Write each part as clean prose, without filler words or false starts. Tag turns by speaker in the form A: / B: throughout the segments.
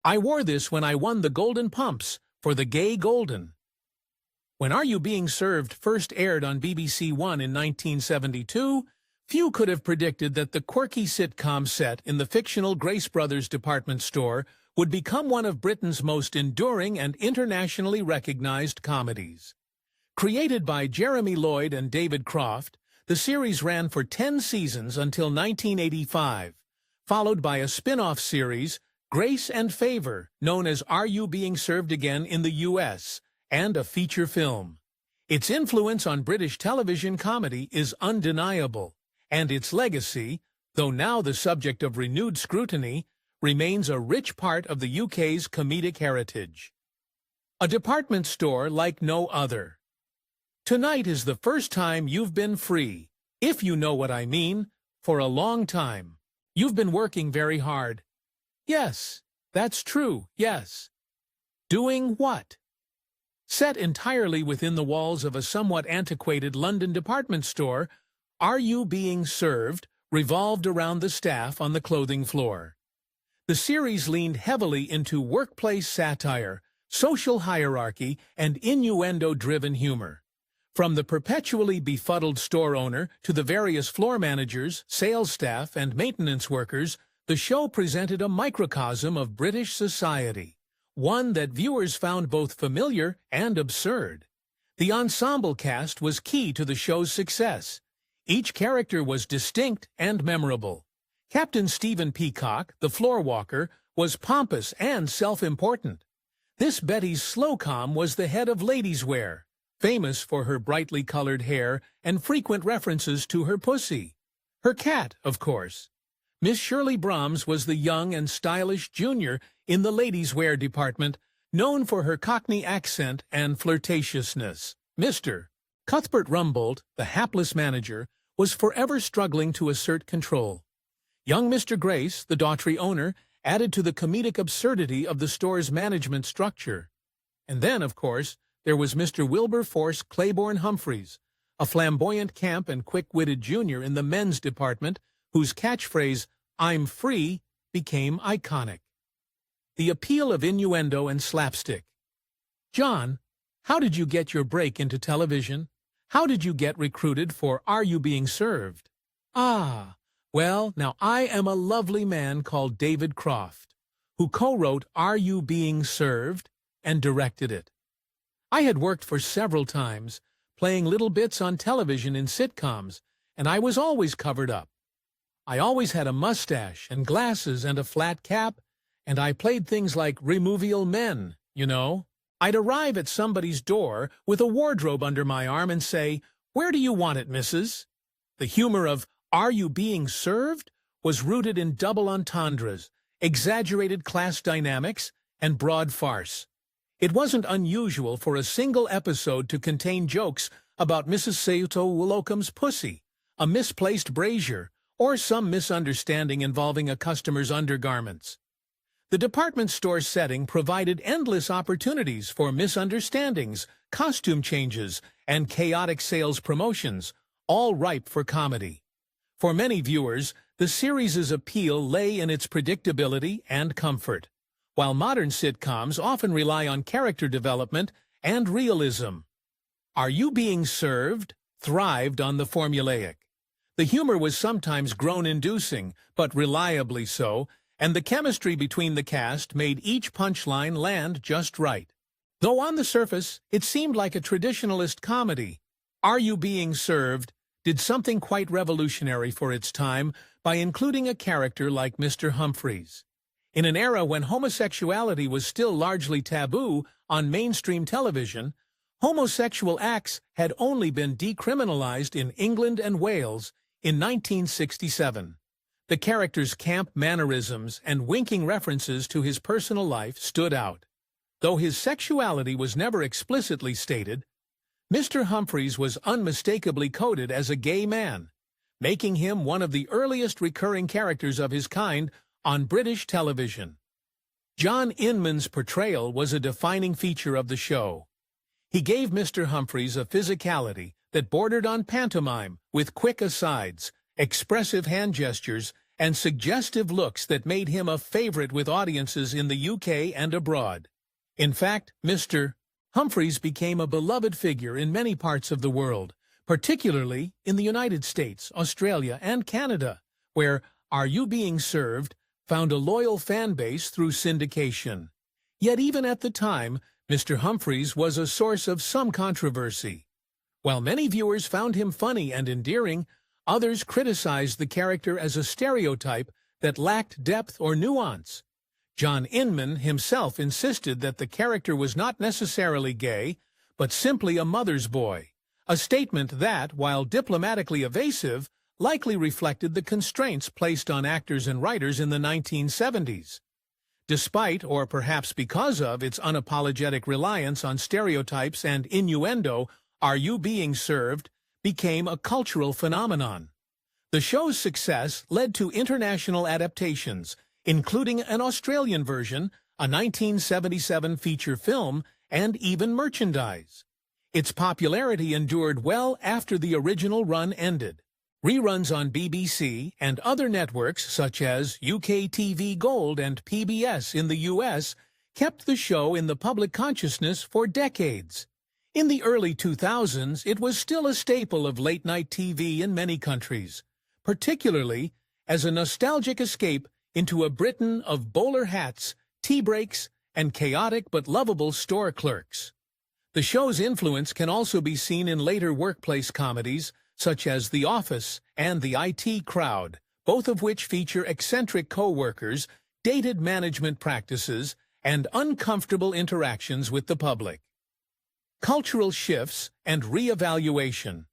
A: I wore this when I won the Golden Pumps for the Gay Golden. When Are You Being Served first aired on BBC One in 1972, few could have predicted that the quirky sitcom set in the fictional Grace Brothers department store would become one of Britain's most enduring and internationally recognized comedies. Created by Jeremy Lloyd and David Croft, the series ran for 10 seasons until 1985, followed by a spin-off series, Grace and Favor, known as Are You Being Served Again in the U.S., and a feature film. Its influence on British television comedy is undeniable, and its legacy, though now the subject of renewed scrutiny, remains a rich part of the UK's comedic heritage. A department store like no other. Tonight is the first time you've been free, if you know what I mean, for a long time. You've been working very hard. Yes, that's true, yes. Doing what? Set entirely within the walls of a somewhat antiquated London department store, Are You Being Served revolved around the staff on the clothing floor. The series leaned heavily into workplace satire, social hierarchy, and innuendo-driven humor. From the perpetually befuddled store owner to the various floor managers, sales staff, and maintenance workers, the show presented a microcosm of British society, one that viewers found both familiar and absurd. The ensemble cast was key to the show's success. Each character was distinct and memorable. Captain Stephen Peacock, the floor walker, was pompous and self-important. This Betty Slocum was the head of ladies' wear, famous for her brightly colored hair and frequent references to her pussy. Her cat, of course. Miss Shirley Brahms was the young and stylish junior in the ladies' wear department, known for her Cockney accent and flirtatiousness. Mr. Cuthbert Rumbold, the hapless manager, was forever struggling to assert control. Young Mr. Grace, the Daughtry owner, added to the comedic absurdity of the store's management structure. And then, of course, there was Mr. Wilberforce Claiborne Humphreys, a flamboyant camp and quick-witted junior in the men's department, whose catchphrase, "I'm free," became iconic. The appeal of innuendo and slapstick. John, how did you get your break into television? How did you get recruited for Are You Being Served? Ah, well, now I am a lovely man called David Croft, who co-wrote Are You Being Served and directed it. I had worked for several times, playing little bits on television in sitcoms, and I was always covered up. I always had a mustache and glasses and a flat cap, and I played things like removal men, you know. I'd arrive at somebody's door with a wardrobe under my arm and say, "Where do you want it, missus?" The humor of Are You Being Served was rooted in double entendres, exaggerated class dynamics, and broad farce. It wasn't unusual for a single episode to contain jokes about Mrs. Slocum's pussy, a misplaced brazier, or some misunderstanding involving a customer's undergarments. The department store setting provided endless opportunities for misunderstandings, costume changes, and chaotic sales promotions, all ripe for comedy. For many viewers, the series' appeal lay in its predictability and comfort, while modern sitcoms often rely on character development and realism. Are You Being Served thrived on the formulaic. The humor was sometimes groan-inducing, but reliably so, and the chemistry between the cast made each punchline land just right. Though on the surface, it seemed like a traditionalist comedy, Are You Being Served did something quite revolutionary for its time by including a character like Mr. Humphreys. In an era when homosexuality was still largely taboo on mainstream television, homosexual acts had only been decriminalized in England and Wales in 1967. The character's camp mannerisms and winking references to his personal life stood out. Though his sexuality was never explicitly stated, Mr. Humphreys was unmistakably coded as a gay man, making him one of the earliest recurring characters of his kind on British television. John Inman's portrayal was a defining feature of the show. He gave Mr. Humphreys a physicality that bordered on pantomime, with quick asides, expressive hand gestures, and suggestive looks that made him a favorite with audiences in the UK and abroad. In fact, Mr. Humphries became a beloved figure in many parts of the world, particularly in the United States, Australia, and Canada, where Are You Being Served found a loyal fan base through syndication. Yet even at the time, Mr. Humphries was a source of some controversy. While many viewers found him funny and endearing, others criticized the character as a stereotype that lacked depth or nuance. John Inman himself insisted that the character was not necessarily gay, but simply a mother's boy, a statement that, while diplomatically evasive, likely reflected the constraints placed on actors and writers in the 1970s. Despite, or perhaps because of, its unapologetic reliance on stereotypes and innuendo, Are You Being Served became a cultural phenomenon. The show's success led to international adaptations, including an Australian version, a 1977 feature film, and even merchandise. Its popularity endured well after the original run ended. Reruns on BBC and other networks such as UK TV Gold and PBS in the US kept the show in the public consciousness for decades. In the early 2000s, it was still a staple of late-night TV in many countries, particularly as a nostalgic escape into a Britain of bowler hats, tea breaks, and chaotic but lovable store clerks. The show's influence can also be seen in later workplace comedies, such as The Office and The IT Crowd, both of which feature eccentric co-workers, dated management practices, and uncomfortable interactions with the public. Cultural shifts and re-evaluation.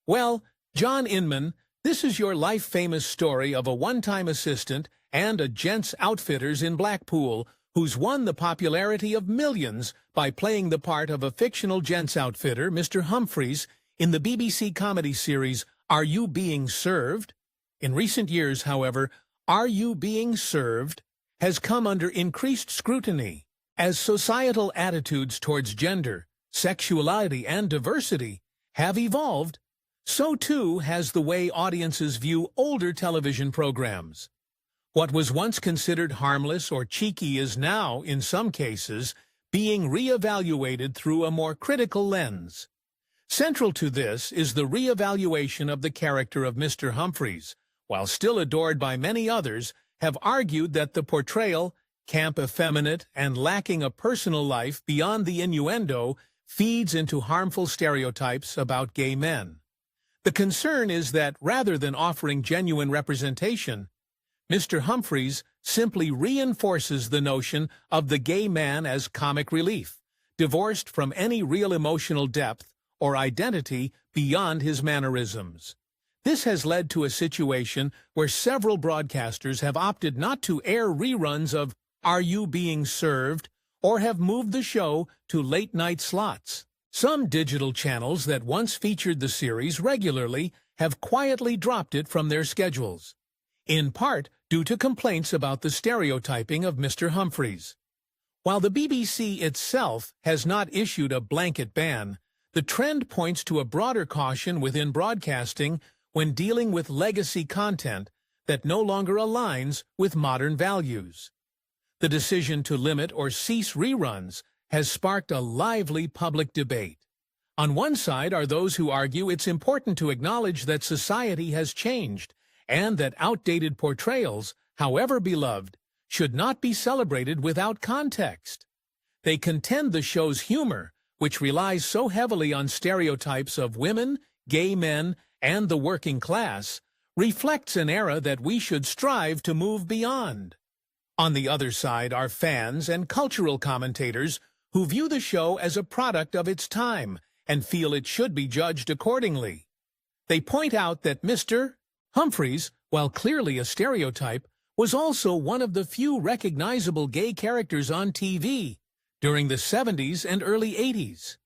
A: Well, John Inman, this is your life-famous story of a one-time assistant and a gents outfitters in Blackpool who's won the popularity of millions by playing the part of a fictional gents outfitter, Mr. Humphries, in the BBC comedy series Are You Being Served? In recent years, however, Are You Being Served has come under increased scrutiny as societal attitudes towards gender, sexuality, and diversity have evolved. So too has the way audiences view older television programs. What was once considered harmless or cheeky is now, in some cases, being re-evaluated through a more critical lens. Central to this is the re-evaluation of the character of Mr. Humphries, while still adored by many others, have argued that the portrayal, camp effeminate and lacking a personal life beyond the innuendo, feeds into harmful stereotypes about gay men. The concern is that rather than offering genuine representation, Mr. Humphries simply reinforces the notion of the gay man as comic relief, divorced from any real emotional depth or identity beyond his mannerisms. This has led to a situation where several broadcasters have opted not to air reruns of Are You Being Served or have moved the show to late-night slots. Some digital channels that once featured the series regularly have quietly dropped it from their schedules, in part due to complaints about the stereotyping of Mr. Humphries. While the BBC itself has not issued a blanket ban, the trend points to a broader caution within broadcasting when dealing with legacy content that no longer aligns with modern values. The decision to limit or cease reruns has sparked a lively public debate. On one side are those who argue it's important to acknowledge that society has changed and that outdated portrayals, however beloved, should not be celebrated without context. They contend the show's humor, which relies so heavily on stereotypes of women, gay men, and the working class, reflects an era that we should strive to move beyond. On the other side are fans and cultural commentators who view the show as a product of its time and feel it should be judged accordingly. They point out that Mr. Humphries, while clearly a stereotype, was also one of the few recognizable gay characters on TV during the 70s and early 80s.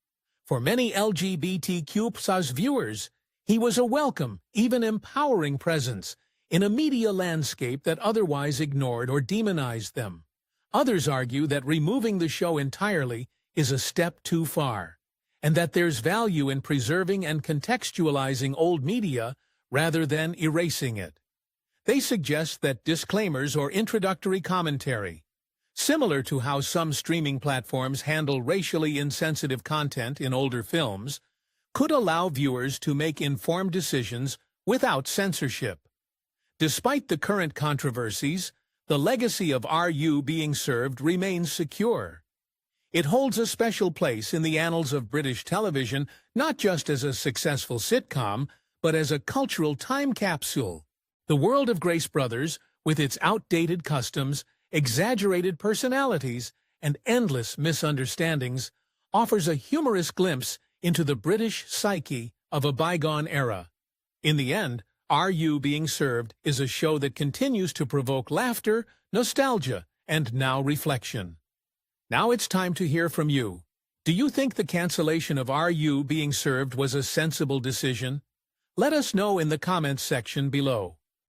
A: For many LGBTQ+ viewers, he was a welcome, even empowering presence in a media landscape that otherwise ignored or demonized them. Others argue that removing the show entirely is a step too far, and that there's value in preserving and contextualizing old media rather than erasing it. They suggest that disclaimers or introductory commentary, similar to how some streaming platforms handle racially insensitive content in older films, could allow viewers to make informed decisions without censorship. Despite the current controversies, the legacy of Are You Being Served remains secure. It holds a special place in the annals of British television, not just as a successful sitcom, but as a cultural time capsule. The world of Grace Brothers, with its outdated customs, exaggerated personalities, and endless misunderstandings, offers a humorous glimpse into the British psyche of a bygone era. In the end, Are You Being Served is a show that continues to provoke laughter, nostalgia, and now reflection. Now it's time to hear from you. Do you think the cancellation of Are You Being Served was a sensible decision? Let us know in the comments section below.